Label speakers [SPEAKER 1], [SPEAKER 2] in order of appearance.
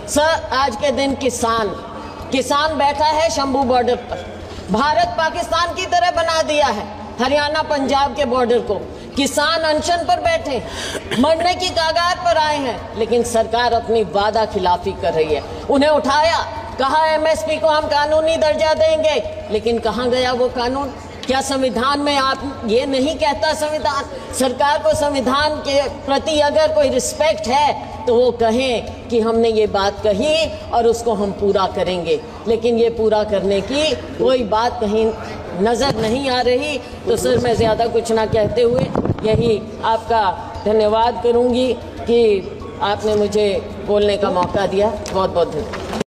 [SPEAKER 1] Sir, आज के दिन किसान बैठा है शंभू बॉर्डर पर। भारत पाकिस्तान की तरह बना दिया है हरियाणा पंजाब के बॉर्डर को। किसान अनशन पर बैठे, मरने की कगार पर आए हैं, लेकिन सरकार अपनी वादा खिलाफी कर रही है। उन्हें उठाया, कहा एमएसपी को हम कानूनी दर्जा देंगे, लेकिन कहाँ गया वो कानून? क्या संविधान में आप ये नहीं कहता? संविधान, सरकार को संविधान के प्रति अगर कोई रिस्पेक्ट है तो वो कहें कि हमने ये बात कही और उसको हम पूरा करेंगे, लेकिन ये पूरा करने की कोई बात कहीं नज़र नहीं आ रही। तो सर, मैं ज़्यादा कुछ ना कहते हुए यही आपका धन्यवाद करूंगी कि आपने मुझे बोलने का मौका दिया। बहुत बहुत धन्यवाद।